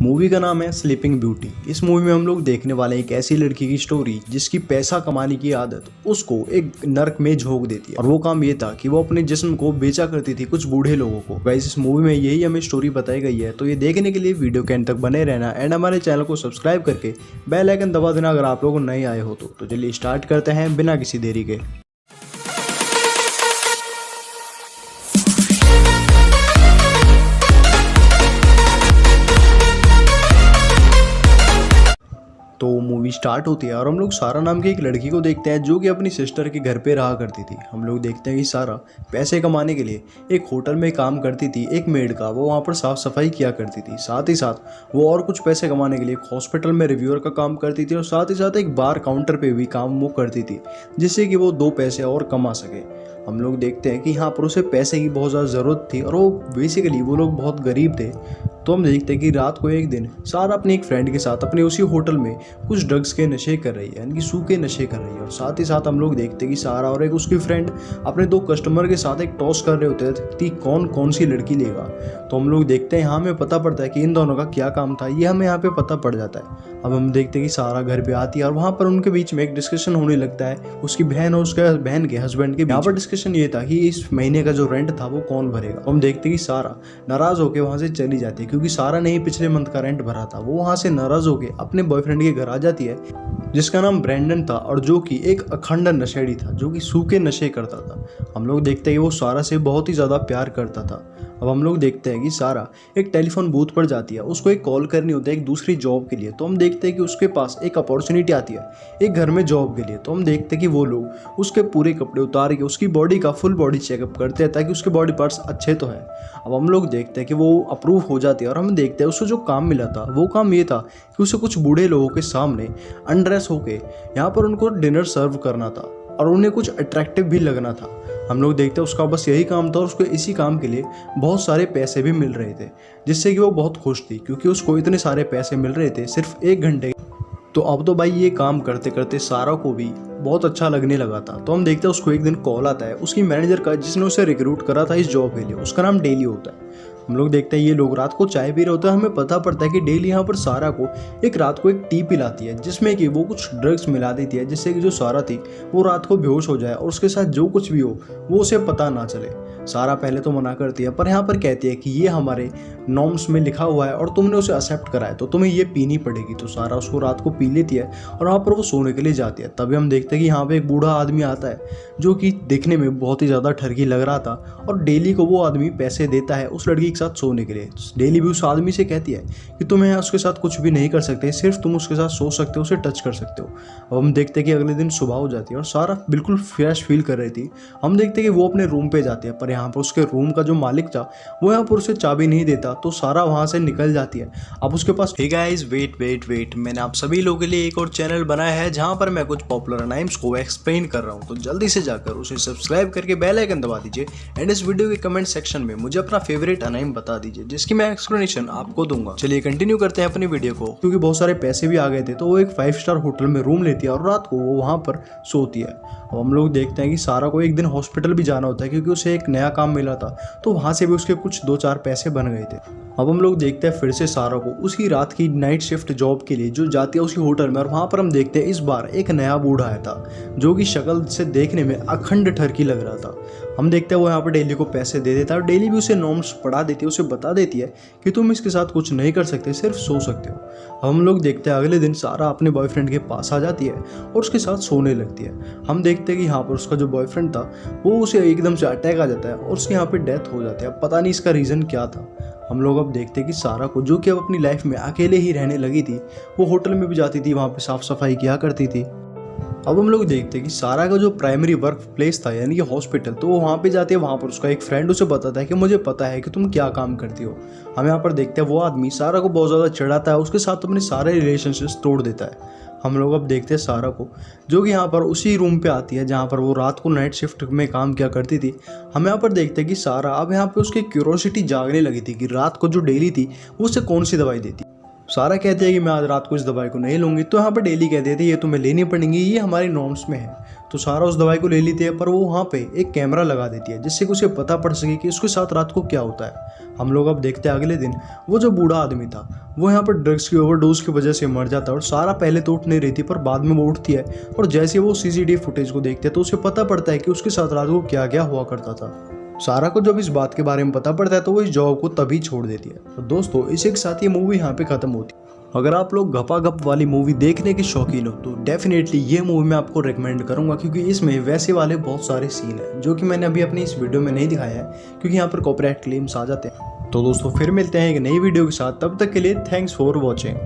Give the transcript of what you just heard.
Movie का नाम है स्लीपिंग ब्यूटी। इस मूवी में हम लोग देखने वाले हैं एक ऐसी लड़की की स्टोरी जिसकी पैसा कमाने की आदत उसको एक नर्क में झोंक देती है। और वो काम ये था कि वो अपने जिस्म को बेचा करती थी कुछ बूढ़े लोगों को। गाइस इस मूवी में यही हमें स्टोरी बताई गई है, तो ये देखने के लिए वीडियो के अंत तक बने रहना एंड हमारे चैनल को सब्सक्राइब करके बेल आइकन दबा देना अगर आप लोग नए आए हो तो चलिए स्टार्ट करते हैं बिना किसी देरी के। तो मूवी स्टार्ट होती है और हम लोग सारा नाम की एक लड़की को देखते हैं जो कि अपनी सिस्टर के घर पे रहा करती थी। हम लोग देखते हैं कि सारा पैसे कमाने के लिए एक होटल में काम करती थी, एक मेड का। वो वहाँ पर साफ़ सफाई किया करती थी। साथ ही साथ वो और कुछ पैसे कमाने के लिए एक हॉस्पिटल में रिव्यूअर का काम करती थी और साथ ही साथ एक बार काउंटर पर भी काम वो करती थी जिससे कि वो 2 पैसे और कमा सके। हम लोग देखते हैं कि यहाँ पर उसे पैसे की बहुत ज़्यादा ज़रूरत थी और वो बेसिकली वो लोग बहुत गरीब थे। तो हम देखते हैं कि रात को एक दिन सारा अपने एक फ्रेंड के साथ अपने उसी होटल में कुछ ड्रग्स के नशे कर रही है, यानी कि सूखे नशे कर रही है। और साथ ही साथ हम लोग देखते हैं कि सारा और एक उसकी फ्रेंड अपने 2 कस्टमर के साथ एक टॉस कर रहे होते हैं कि कौन कौन सी लड़की लेगा। तो हम लोग देखते हैं यहाँ हमें पता पड़ता है कि इन दोनों का क्या काम था, ये हमें यहाँ पे पता पड़ जाता है। अब हम देखते हैं कि सारा घर पे आती है और वहाँ पर उनके बीच में एक डिस्कशन होने लगता है, उसकी बहन और उसके बहन के हस्बैंड के। यहाँ पर डिस्कशन ये था कि इस महीने का जो रेंट था वो कौन भरेगा। हम देखते हैं कि सारा नाराज होकर वहाँ से चली जाती है क्योंकि सारा ने पिछले मंथ का रेंट भरा था। वो वहाँ से नाराज होकर अपने बॉयफ्रेंड के घर आ जाती है जिसका नाम ब्रैंडन था और जो कि एक अखंड नशेड़ी था जो कि सूखे नशे करता था। हम लोग देखते हैं कि वो सारा से बहुत ही ज़्यादा प्यार करता था। अब हम लोग देखते हैं कि सारा एक टेलीफोन बूथ पर जाती है, उसको एक कॉल करनी होती है एक दूसरी जॉब के लिए। तो हम देखते हैं कि उसके पास एक अपॉर्चुनिटी आती है एक घर में जॉब के लिए। तो हम देखते हैं कि वो लोग उसके पूरे कपड़े उतार के उसकी बॉडी का फुल बॉडी चेकअप करते हैं ताकि उसके बॉडी पार्ट्स अच्छे तो हैं। अब हम लोग देखते हैं कि वो अप्रूव हो जाती है और हम देखते हैं उसको जो काम मिला था वो काम ये था कि उसे कुछ बूढ़े लोगों के सामने अनड्रेस होके यहाँ पर उनको डिनर सर्व करना था और उन्हें कुछ अट्रैक्टिव भी लगना था। हम लोग देखते हैं उसका बस यही काम था और उसको इसी काम के लिए बहुत सारे पैसे भी मिल रहे थे जिससे कि वो बहुत खुश थी क्योंकि उसको इतने सारे पैसे मिल रहे थे सिर्फ 1 घंटे। तो अब तो भाई ये काम करते करते सारा को भी बहुत अच्छा लगने लगा था। तो हम देखते हैं उसको एक दिन कॉल आता है उसकी मैनेजर का जिसने उसे रिक्रूट करा था इस जॉब के लिए, उसका नाम डेली होता है। हम लोग देखते हैं ये लोग रात को चाय पी रहे होते हैं। हमें पता पड़ता है कि डेली यहाँ पर सारा को एक रात को एक टी पिलाती है जिसमें कि वो कुछ ड्रग्स मिला देती है जिससे कि जो सारा थी वो रात को बेहोश हो जाए और उसके साथ जो कुछ भी हो वो उसे पता ना चले। सारा पहले तो मना करती है पर यहाँ पर कहती है कि ये हमारे नॉर्म्स में लिखा हुआ है और तुमने उसे एक्सेप्ट करा है तो तुम्हें ये पीनी पड़ेगी। तो सारा उसको रात को पी लेती है और वहाँ पर वो सोने के लिए जाती है। तभी हम देखते हैं कि यहाँ पे एक बूढ़ा आदमी आता है जो कि देखने में बहुत ही ज़्यादा ठरकी लग रहा था और डेली को वो आदमी पैसे देता है उस लड़की के साथ सोने के लिए। डेली भी उस आदमी से कहती है कि तुम यहाँ उसके साथ कुछ भी नहीं कर सकते, सिर्फ तुम उसके साथ सो सकते हो, उसे टच कर सकते हो। अब हम देखते हैं कि अगले दिन सुबह हो जाती है और सारा बिल्कुल फ्रेश फील कर रही थी। हम देखते हैं कि वो अपने रूम पे जाती है पर यहाँ पर उसके रूम का जो मालिक था वो यहाँ पर उसे चाबी नहीं देता तो सारा वहाँ से निकल जाती है। अब उसके पास हे गाइस वेट मैंने आप सभी लोगों के लिए एक और चैनल बनाया है जहाँ पर मैं कुछ पॉपुलर अनाइम्स को एक्सप्लेन कर रहा हूँ। तो जल्दी से जाकर उसे सब्सक्राइब करके बेल आइकन दबा दीजिए एंड इस वीडियो के कमेंट सेक्शन में मुझे अपना फेवरेट अनाइम बता दीजिए जिसकी मैं एक्सप्लेनेशन आपको दूंगा। चलिए कंटिन्यू करते हैं अपनी वीडियो को। क्योंकि बहुत सारे पैसे भी आ गए थे तो वो एक 5 स्टार होटल में रूम लेती है और रात को वो वहाँ पर सोती है। अब हम लोग देखते हैं कि सारा को एक दिन हॉस्पिटल भी जाना होता है क्योंकि उसे एक नया काम मिला था तो वहाँ से भी उसके कुछ 2-4 पैसे बन गए थे। अब हम लोग देखते हैं फिर से सारा को उसी रात की नाइट शिफ्ट जॉब के लिए जो जाती है उसी होटल में और वहाँ पर हम देखते हैं इस बार एक नया बूढ़ा आया था जो कि शक्ल से देखने में अखंड ठरकी लग रहा था। हम देखते हैं वो यहाँ पर डेली को पैसे दे देता है और डेली भी उसे नॉर्म्स पढ़ा देती है, उसे बता देती है कि तुम इसके साथ कुछ नहीं कर सकते, सिर्फ सो सकते हो। अब हम लोग देखते हैं अगले दिन सारा अपने बॉयफ्रेंड के पास आ जाती है और उसके साथ सोने लगती है। हम देखते हैं कि यहाँ पर उसका जो बॉयफ्रेंड था वो उसे एकदम से अटैक आ जाता है और उसकी यहाँ पे डेथ हो जाती है। पता नहीं इसका रीज़न क्या था। हम लोग अब देखते हैं कि सारा को जो कि अब अपनी लाइफ में अकेले ही रहने लगी थी, वो होटल में भी जाती थी, वहाँ पे साफ़ सफाई किया करती थी। अब हम लोग देखते हैं कि सारा का जो प्राइमरी वर्क प्लेस था यानी कि हॉस्पिटल, तो वो वहाँ पे जाती है। वहाँ पर उसका एक फ्रेंड उसे बताता है कि मुझे पता है कि तुम क्या काम करती हो। हम यहाँ पर देखते हैं वो आदमी सारा को बहुत ज़्यादा चिढ़ाता है, उसके साथ अपने सारे रिलेशनशिप्स तोड़ देता है। हम लोग अब देखते हैं सारा को जो कि यहाँ पर उसी रूम पे आती है जहाँ पर वो रात को नाइट शिफ्ट में काम किया करती थी। हम यहाँ पर देखते हैं कि सारा अब यहाँ पे उसकी क्यूरोसिटी जागने लगी थी कि रात को जो डेली थी वो उसे कौन सी दवाई देती। सारा कहती है कि मैं आज रात को इस दवाई को नहीं लूंगी, तो यहाँ पर डेली कहती थी ये तुम्हें लेनी पड़ेंगी, ये हमारी नॉर्म्स में है। तो सारा उस दवाई को ले लेती है, पर वो वहाँ पे एक कैमरा लगा देती है जिससे कि उसे पता पड़ सके कि उसके साथ रात को क्या होता है। हम लोग अब देखते हैं अगले दिन वो जो बूढ़ा आदमी था वो यहाँ पर ड्रग्स की ओवरडोज की वजह से मर जाता है। और सारा पहले तो उठ नहीं रही थी, पर बाद में वो उठती है और जैसे वो सीसीटीवी फुटेज को देखते हैं तो उसे पता पड़ता है कि उसके साथ रात को क्या क्या हुआ करता था। सारा को जब इस बात के बारे में पता पड़ता है तो वो इस जॉब को तभी छोड़ देती है। तो दोस्तों इसी के साथ ये मूवी यहाँ पे खत्म होती है। अगर आप लोग गपागप वाली मूवी देखने के शौकीन हो तो डेफिनेटली ये मूवी मैं आपको रिकमेंड करूंगा, क्योंकि इसमें वैसे वाले बहुत सारे सीन हैं जो कि मैंने अभी अपनी इस वीडियो में नहीं दिखाया है क्योंकि यहाँ पर कॉपीराइट क्लेम्स आ जाते हैं। तो दोस्तों फिर मिलते हैं एक नई वीडियो के साथ, तब तक के लिए थैंक्स फॉर वॉचिंग।